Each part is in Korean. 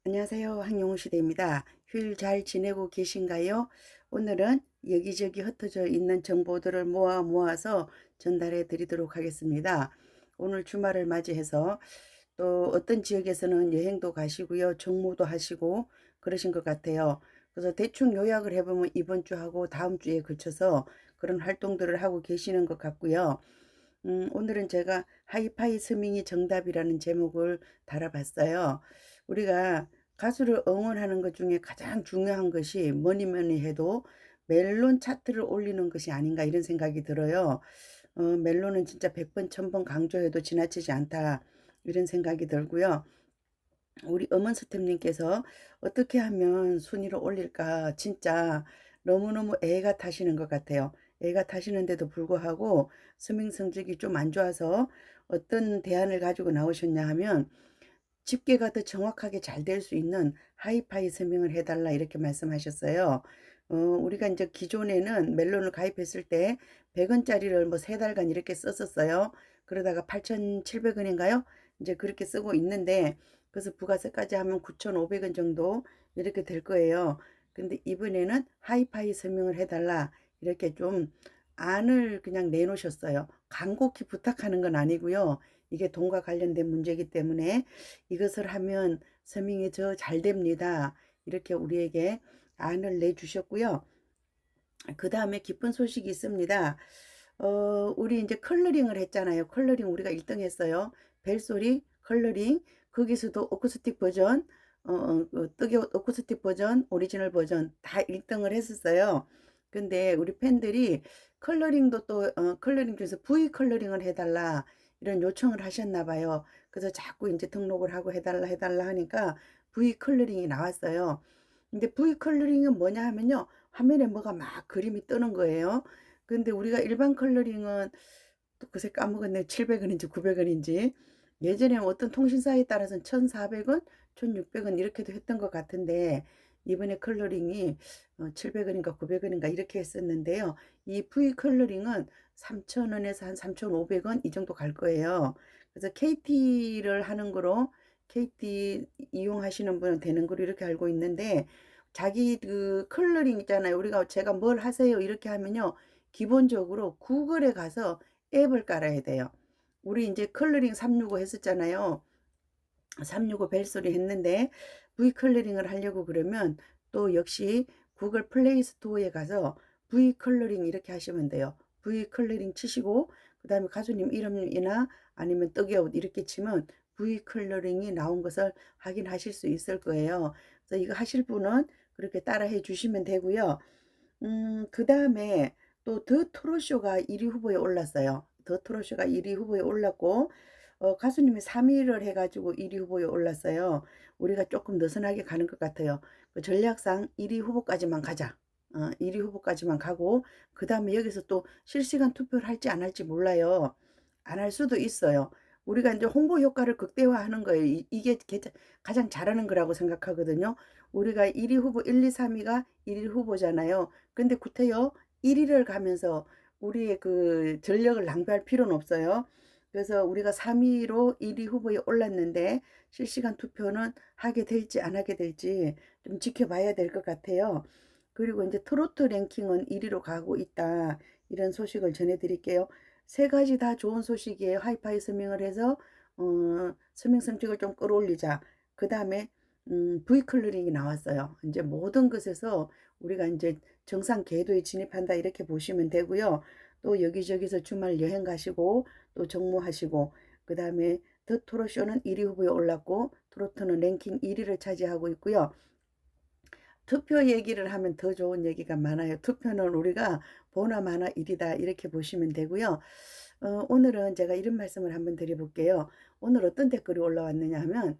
안녕하세요. 황영우 시대입니다. 휴일 잘 지내고 계신가요? 오늘은 여기저기 흩어져 있는 정보들을 모아서 전달해 드리도록 하겠습니다. 오늘 주말을 맞이해서 또 어떤 지역에서는 여행도 가시고요. 정모도 하시고 그러신 것 같아요. 그래서 대충 요약을 해보면 이번 주하고 다음 주에 걸쳐서 그런 활동들을 하고 계시는 것 같고요. 오늘은 제가 하이파이 스밍이 정답이라는 제목을 달아봤어요. 우리가 가수를 응원하는 것 중에 가장 중요한 것이 뭐니 뭐니 해도 멜론 차트를 올리는 것이 아닌가 이런 생각이 들어요. 멜론은 진짜 100번, 1000번 강조해도 지나치지 않다 이런 생각이 들고요. 우리 음원스탭님께서 어떻게 하면 순위를 올릴까 진짜 너무너무 애가 타시는 것 같아요. 애가 타시는데도 불구하고 스밍 성적이 좀 안 좋아서 어떤 대안을 가지고 나오셨냐 하면 집계가 더 정확하게 잘 될 수 있는 하이파이 서명을 해달라 이렇게 말씀하셨어요. 우리가 이제 기존에는 멜론을 가입했을 때 100원짜리를 뭐 3달간 이렇게 썼었어요. 그러다가 8,700원인가요? 이제 그렇게 쓰고 있는데 그래서 부가세까지 하면 9,500원 정도 이렇게 될 거예요. 근데 이번에는 하이파이 서명을 해달라 이렇게 좀 안을 그냥 내놓으셨어요. 간곡히 부탁하는 건 아니고요. 이게 돈과 관련된 문제이기 때문에 이것을 하면 서명이 더 잘 됩니다. 이렇게 우리에게 안을 내주셨고요. 그 다음에 기쁜 소식이 있습니다. 우리 이제 컬러링을 했잖아요. 컬러링 우리가 1등 했어요. 벨소리 컬러링 거기서도 어쿠스틱 버전 뜨개 어쿠스틱 버전 오리지널 버전 다 1등을 했었어요. 근데 우리 팬들이 컬러링도 또 컬러링 중에서 V 컬러링을 해달라 이런 요청을 하셨나 봐요. 그래서 자꾸 이제 등록을 하고 해달라 하니까 V 컬러링이 나왔어요. 근데 V 컬러링은 뭐냐 하면요. 화면에 뭐가 막 그림이 뜨는 거예요. 근데 우리가 일반 컬러링은 또 그새 까먹었네. 700원인지 900원인지. 예전에 어떤 통신사에 따라서는 1,400원, 1,600원 이렇게도 했던 것 같은데 이번에 컬러링이 700원인가 900원인가 이렇게 했었는데요. 이 V 컬러링은 3,000원에서 한 3,500원 이 정도 갈 거예요. 그래서 KT를 하는 거로 KT 이용하시는 분은 되는 거로 이렇게 알고 있는데 자기 그 컬러링 있잖아요. 우리가 제가 뭘 하세요 이렇게 하면요. 기본적으로 구글에 가서 앱을 깔아야 돼요. 우리 이제 컬러링 365 했었잖아요. 365 벨소리 했는데 V 컬러링을 하려고 그러면 또 역시 구글 플레이 스토어에 가서 V 컬러링 이렇게 하시면 돼요. V 컬러링 치시고 그 다음에 가수님 이름이나 아니면 떡이옷 이렇게 치면 V 컬러링이 나온 것을 확인하실 수 있을 거예요. 그래서 이거 하실 분은 그렇게 따라해 주시면 되고요. 그 다음에 또 더 트롯쇼가 1위 후보에 올랐어요. 더 트롯쇼가 1위 후보에 올랐고 가수님이 3위를 해가지고 1위 후보에 올랐어요. 우리가 조금 느슨하게 가는 것 같아요. 그 전략상 1위 후보까지만 가자. 1위 후보까지만 가고 그 다음에 여기서 또 실시간 투표를 할지 안 할지 몰라요. 안 할 수도 있어요. 우리가 이제 홍보 효과를 극대화하는 거예요. 이게 가장 잘하는 거라고 생각하거든요. 우리가 1위 후보 1, 2, 3위가 1위 후보잖아요. 근데 구태여 1위를 가면서 우리의 그 전력을 낭비할 필요는 없어요. 그래서 우리가 3위로 1위 후보에 올랐는데 실시간 투표는 하게 될지 안 하게 될지 좀 지켜봐야 될 것 같아요. 그리고 이제 트로트 랭킹은 1위로 가고 있다. 이런 소식을 전해드릴게요. 세 가지 다 좋은 소식이에요. 하이파이 서명을 해서 서명 성적을 좀 끌어올리자. 그 다음에 V 컬러링이 나왔어요. 이제 모든 것에서 우리가 이제 정상 궤도에 진입한다 이렇게 보시면 되고요. 또 여기저기서 주말 여행 가시고 또 정모하시고 그 다음에 더 트롯쇼는 1위 후보에 올랐고 트로트는 랭킹 1위를 차지하고 있고요. 투표 얘기를 하면 더 좋은 얘기가 많아요. 투표는 우리가 보나 마나 일이다 이렇게 보시면 되고요. 오늘은 제가 이런 말씀을 한번 드려볼게요. 오늘 어떤 댓글이 올라왔느냐 하면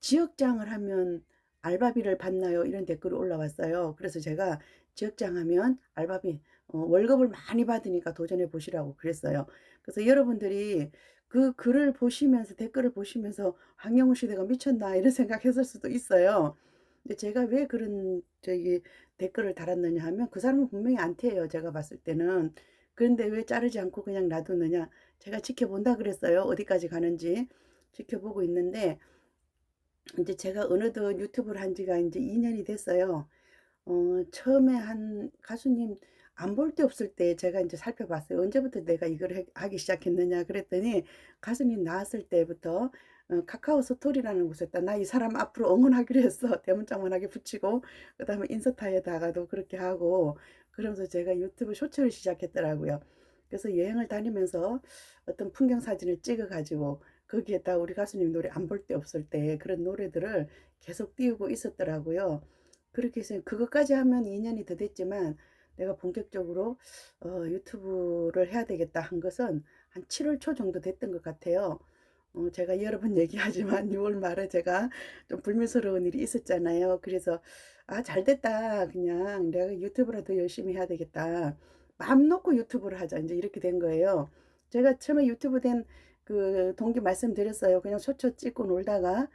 지역장을 하면 알바비를 받나요? 이런 댓글이 올라왔어요. 그래서 제가 지역장 하면 알바비 월급을 많이 받으니까 도전해 보시라고 그랬어요. 그래서 여러분들이 그 글을 보시면서 댓글을 보시면서 황영우 시대가 미쳤나 이런 생각했을 수도 있어요. 근데 제가 왜 그런 저기 댓글을 달았느냐 하면 그 사람은 분명히 안티예요. 제가 봤을 때는. 그런데 왜 자르지 않고 그냥 놔두느냐? 제가 지켜본다 그랬어요. 어디까지 가는지 지켜보고 있는데 이제 제가 어느덧 유튜브를 한 지가 이제 2년이 됐어요. 처음에 한 가수님 안 볼 데 없을 때 제가 이제 살펴봤어요. 언제부터 내가 이걸 하기 시작했느냐 그랬더니 가수님 나왔을 때부터 카카오 스토리라는 곳에다 나 이 사람 앞으로 응원하기로 했어. 대문짝만하게 붙이고 그다음에 인스타에다가도 그렇게 하고 그러면서 제가 유튜브 쇼츠를 시작했더라고요. 그래서 여행을 다니면서 어떤 풍경 사진을 찍어 가지고 거기에다 우리 가수님 노래 안 볼 데 없을 때 그런 노래들을 계속 띄우고 있었더라고요. 그렇게 해서 그것까지 하면 2년이 더 됐지만 내가 본격적으로 유튜브를 해야 되겠다 한 것은 한 7월 초 정도 됐던 것 같아요. 제가 여러 번 얘기하지만 6월 말에 제가 좀 불미스러운 일이 있었잖아요. 그래서 아, 잘 됐다. 그냥 내가 유튜브를 더 열심히 해야 되겠다. 마음 놓고 유튜브를 하자. 이제 이렇게 된 거예요. 제가 처음에 유튜브 된 그 동기 말씀드렸어요. 그냥 쇼츠 찍고 놀다가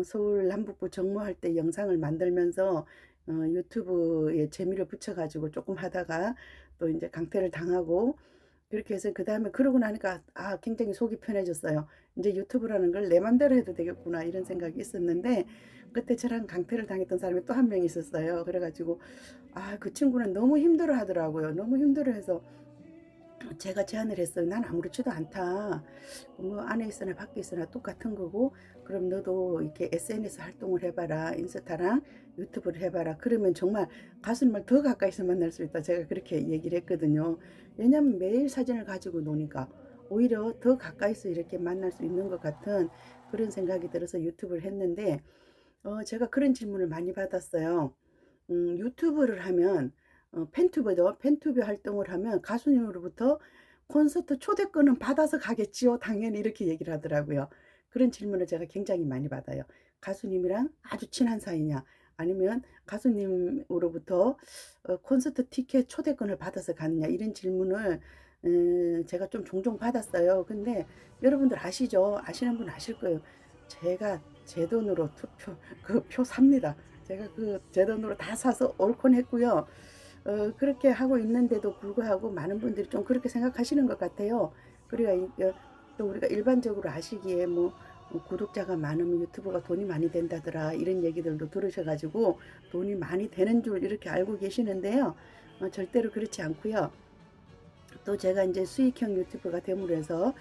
서울 남북부 정모할 때 영상을 만들면서 유튜브에 재미를 붙여가지고 조금 하다가 또 이제 강퇴를 당하고 그렇게 해서 그 다음에 그러고 나니까 아, 굉장히 속이 편해졌어요. 이제 유튜브라는 걸 내 맘대로 해도 되겠구나 이런 생각이 있었는데 그때 저랑 강퇴를 당했던 사람이 또 한 명 있었어요. 그래가지고 아, 그 친구는 너무 힘들어 하더라고요. 너무 힘들어 해서 제가 제안을 했어요. 난 아무렇지도 않다. 뭐 안에 있으나 밖에 있으나 똑같은 거고 그럼 너도 이렇게 SNS 활동을 해봐라. 인스타랑 유튜브를 해봐라. 그러면 정말 가수님을 더 가까이서 만날 수 있다. 제가 그렇게 얘기를 했거든요. 왜냐면 매일 사진을 가지고 노니까 오히려 더 가까이서 이렇게 만날 수 있는 것 같은 그런 생각이 들어서 유튜브를 했는데 제가 그런 질문을 많이 받았어요. 유튜브를 하면 팬투버죠. 팬투비 활동을 하면 가수님으로부터 콘서트 초대권은 받아서 가겠지요. 당연히 이렇게 얘기를 하더라고요. 그런 질문을 제가 굉장히 많이 받아요. 가수님이랑 아주 친한 사이냐? 아니면 가수님으로부터 콘서트 티켓 초대권을 받아서 가느냐? 이런 질문을 제가 좀 종종 받았어요. 근데 여러분들 아시죠? 아시는 분 아실 거예요. 제가 제 돈으로 투표 그 표 삽니다. 제가 그 제 돈으로 다 사서 올콘 했고요. 그렇게 하고 있는데도 불구하고 많은 분들이 좀 그렇게 생각하시는 것 같아요. 그러니까 또 우리가 일반적으로 아시기에 뭐 구독자가 많으면 유튜브가 돈이 많이 된다더라 이런 얘기들도 들으셔가지고 돈이 많이 되는 줄 이렇게 알고 계시는데요. 절대로 그렇지 않고요. 또 제가 이제 수익형 유튜버가 됨으로 해서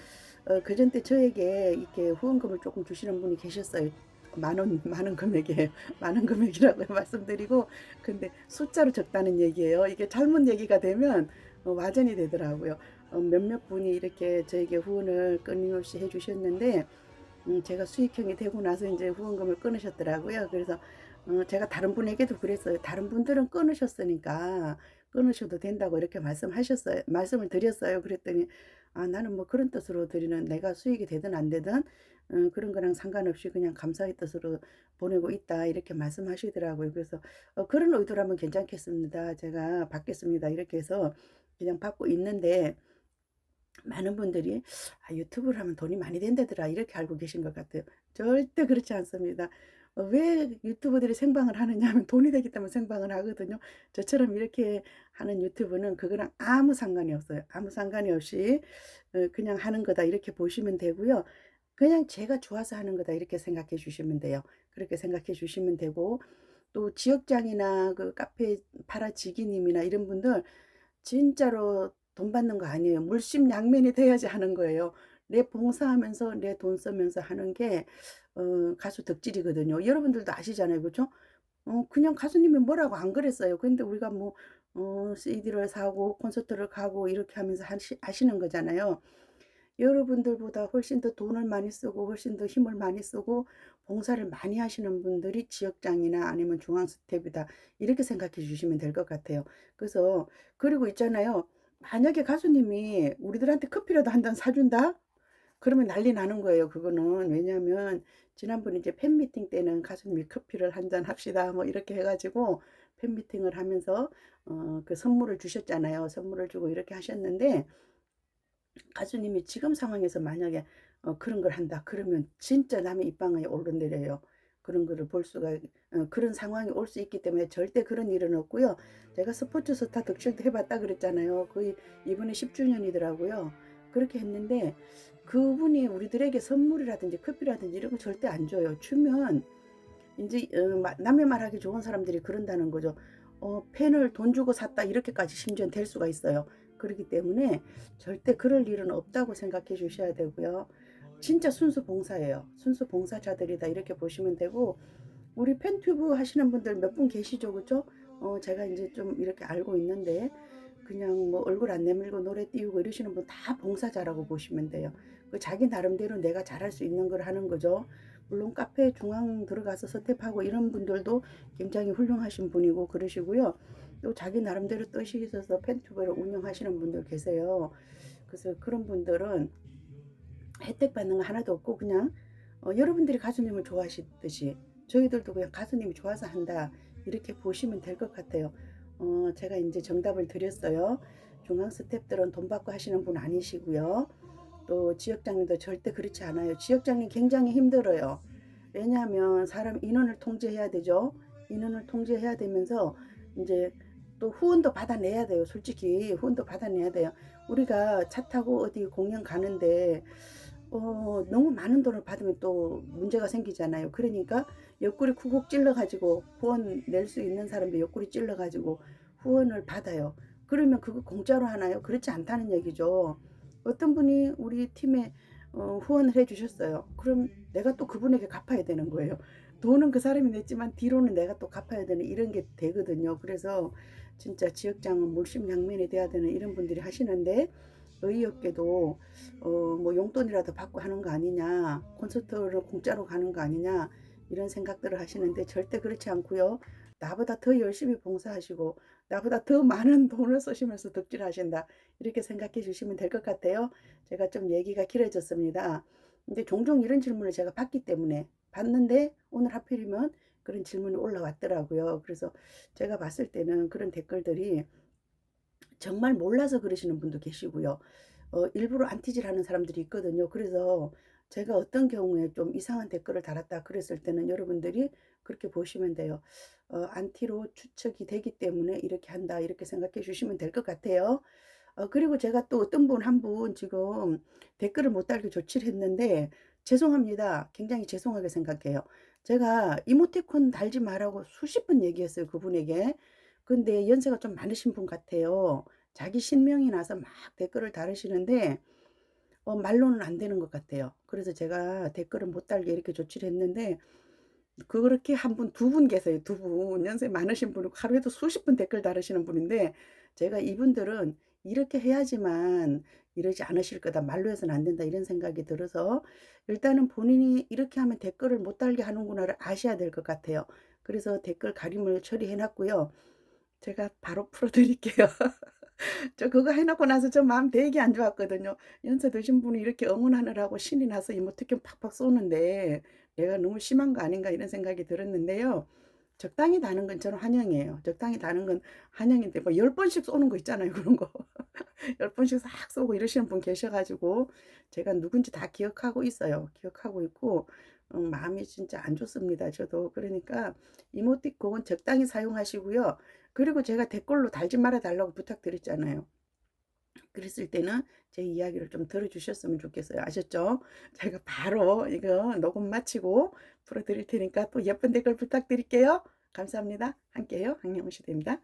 그전 때 저에게 이렇게 후원금을 조금 주시는 분이 계셨어요. 만 원, 많은 금액에, 많은 금액이라고 말씀드리고, 근데 숫자로 적다는 얘기예요. 이게 잘못 얘기가 되면 와전이 되더라고요. 몇몇 분이 이렇게 저에게 후원을 끊임없이 해주셨는데, 제가 수익형이 되고 나서 이제 후원금을 끊으셨더라고요. 그래서 제가 다른 분에게도 그랬어요. 다른 분들은 끊으셨으니까 끊으셔도 된다고 이렇게 말씀하셨어요. 말씀을 드렸어요. 그랬더니 아, 나는 뭐 그런 뜻으로 드리는 내가 수익이 되든 안 되든 그런 거랑 상관없이 그냥 감사의 뜻으로 보내고 있다 이렇게 말씀하시더라고요. 그래서 그런 의도라면 괜찮겠습니다. 제가 받겠습니다. 이렇게 해서 그냥 받고 있는데 많은 분들이 아, 유튜브를 하면 돈이 많이 된다더라 이렇게 알고 계신 것 같아요. 절대 그렇지 않습니다. 왜 유튜버들이 생방을 하느냐 하면 돈이 되기 때문에 생방을 하거든요. 저처럼 이렇게 하는 유튜브는 그거랑 아무 상관이 없어요. 아무 상관이 없이 그냥 하는 거다 이렇게 보시면 되고요. 그냥 제가 좋아서 하는 거다 이렇게 생각해 주시면 돼요. 그렇게 생각해 주시면 되고 또 지역장이나 그 카페 파라지기님이나 이런 분들 진짜로 돈 받는 거 아니에요. 물심양면이 돼야지 하는 거예요. 내 봉사하면서 내 돈 쓰면서 하는 게 가수 덕질이거든요. 여러분들도 아시잖아요. 그렇죠? 그냥 가수님이 뭐라고 안 그랬어요. 근데 우리가 뭐 CD를 사고 콘서트를 가고 이렇게 하면서 하시는 거잖아요. 여러분들보다 훨씬 더 돈을 많이 쓰고 훨씬 더 힘을 많이 쓰고 봉사를 많이 하시는 분들이 지역장이나 아니면 중앙스텝이다. 이렇게 생각해 주시면 될 것 같아요. 그래서 그리고 있잖아요. 만약에 가수님이 우리들한테 커피라도 한 잔 사준다? 그러면 난리 나는 거예요. 그거는 왜냐하면 지난번에 이제 팬미팅 때는 가수님이 커피를 한 잔 합시다 뭐 이렇게 해가지고 팬미팅을 하면서 그 선물을 주셨잖아요. 선물을 주고 이렇게 하셨는데 가수님이 지금 상황에서 만약에 그런 걸 한다 그러면 진짜 남의 입방아에 오르내려요. 그런 거를 볼 수가 그런 상황이 올 수 있기 때문에 절대 그런 일은 없고요. 제가 스포츠 스타 덕질도 해봤다 그랬잖아요. 거의 이번에 10주년이더라고요. 그렇게 했는데 그분이 우리들에게 선물이라든지 커피라든지 이런 거 절대 안 줘요. 주면 이제 남의 말하기 좋은 사람들이 그런다는 거죠. 펜을 돈 주고 샀다 이렇게까지 심지어 될 수가 있어요. 그렇기 때문에 절대 그럴 일은 없다고 생각해 주셔야 되고요. 진짜 순수 봉사예요. 순수 봉사자들이다 이렇게 보시면 되고, 우리 팬튜브 하시는 분들 몇 분 계시죠, 그죠? 제가 이제 좀 이렇게 알고 있는데, 그냥 뭐 얼굴 안 내밀고 노래 띄우고 이러시는 분 다 봉사자라고 보시면 돼요. 그 자기 나름대로 내가 잘할 수 있는 걸 하는 거죠. 물론 카페 중앙 들어가서 스텝하고 이런 분들도 굉장히 훌륭하신 분이고 그러시고요. 또 자기 나름대로 뜻이 있어서 팬튜브를 운영하시는 분들 계세요. 그래서 그런 분들은 혜택 받는 거 하나도 없고, 그냥 여러분들이 가수님을 좋아하시듯이 저희들도 그냥 가수님이 좋아서 한다 이렇게 보시면 될 것 같아요. 제가 이제 정답을 드렸어요. 중앙 스태프들은 돈 받고 하시는 분 아니시고요. 또 지역장님도 절대 그렇지 않아요. 지역장님 굉장히 힘들어요. 왜냐하면 사람 인원을 통제해야 되죠. 인원을 통제해야 되면서 이제 또 후원도 받아내야 돼요. 솔직히 후원도 받아내야 돼요. 우리가 차 타고 어디 공연 가는데 너무 많은 돈을 받으면 또 문제가 생기잖아요. 그러니까 옆구리 쿡쿡 찔러가지고 후원 낼 수 있는 사람도 옆구리 찔러가지고 후원을 받아요. 그러면 그거 공짜로 하나요? 그렇지 않다는 얘기죠. 어떤 분이 우리 팀에 후원을 해주셨어요. 그럼 내가 또 그분에게 갚아야 되는 거예요. 돈은 그 사람이 냈지만 뒤로는 내가 또 갚아야 되는 이런 게 되거든요. 그래서 진짜 지역장은 물심양면이 돼야 되는 이런 분들이 하시는데, 의의없게도 뭐 용돈이라도 받고 하는 거 아니냐, 콘서트를 공짜로 가는 거 아니냐 이런 생각들을 하시는데 절대 그렇지 않고요. 나보다 더 열심히 봉사하시고 나보다 더 많은 돈을 쓰시면서 덕질하신다 이렇게 생각해 주시면 될 것 같아요. 제가 좀 얘기가 길어졌습니다. 근데 종종 이런 질문을 제가 받기 때문에 받는데, 오늘 하필이면 그런 질문이 올라왔더라고요. 그래서 제가 봤을 때는 그런 댓글들이 정말 몰라서 그러시는 분도 계시고요. 일부러 안티질 하는 사람들이 있거든요. 그래서 제가 어떤 경우에 좀 이상한 댓글을 달았다 그랬을 때는 여러분들이 그렇게 보시면 돼요. 안티로 추측이 되기 때문에 이렇게 한다 이렇게 생각해 주시면 될 것 같아요. 그리고 제가 또 어떤 분 한 분 지금 댓글을 못 달게 조치를 했는데, 죄송합니다. 굉장히 죄송하게 생각해요. 제가 이모티콘 달지 말라고 수십 번 얘기했어요, 그분에게. 근데 연세가 좀 많으신 분 같아요. 자기 신명이 나서 막 댓글을 달으시는데 말로는 안 되는 것 같아요. 그래서 제가 댓글을 못 달게 이렇게 조치를 했는데, 그렇게 한 분, 두 분 계세요. 두 분. 연세 많으신 분이고 하루에도 수십 분 댓글 달으시는 분인데, 제가 이분들은 이렇게 해야지만 이러지 않으실 거다. 말로 해서는 안 된다. 이런 생각이 들어서 일단은 본인이 이렇게 하면 댓글을 못 달게 하는구나를 아셔야 될 것 같아요. 그래서 댓글 가림을 처리해 놨고요. 제가 바로 풀어드릴게요. 저 그거 해놓고 나서 저 마음 되게 안 좋았거든요. 연세 드신 분이 이렇게 응원하느라고 신이 나서 이모티콘 팍팍 쏘는데 내가 너무 심한 거 아닌가 이런 생각이 들었는데요. 적당히 다는 건 저는 환영이에요. 적당히 다는 건 환영인데 뭐 10번씩 쏘는 거 있잖아요. 그런 거. 10번씩 싹 쏘고 이러시는 분 계셔가지고 제가 누군지 다 기억하고 있어요. 기억하고 있고 마음이 진짜 안 좋습니다. 저도. 그러니까 이모티콘 적당히 사용하시고요. 그리고 제가 댓글로 달지 말아 달라고 부탁드렸잖아요. 그랬을 때는 제 이야기를 좀 들어주셨으면 좋겠어요. 아셨죠? 제가 바로 이거 녹음 마치고 풀어드릴 테니까 또 예쁜 댓글 부탁드릴게요. 감사합니다. 함께해요. 황영우 시대입니다.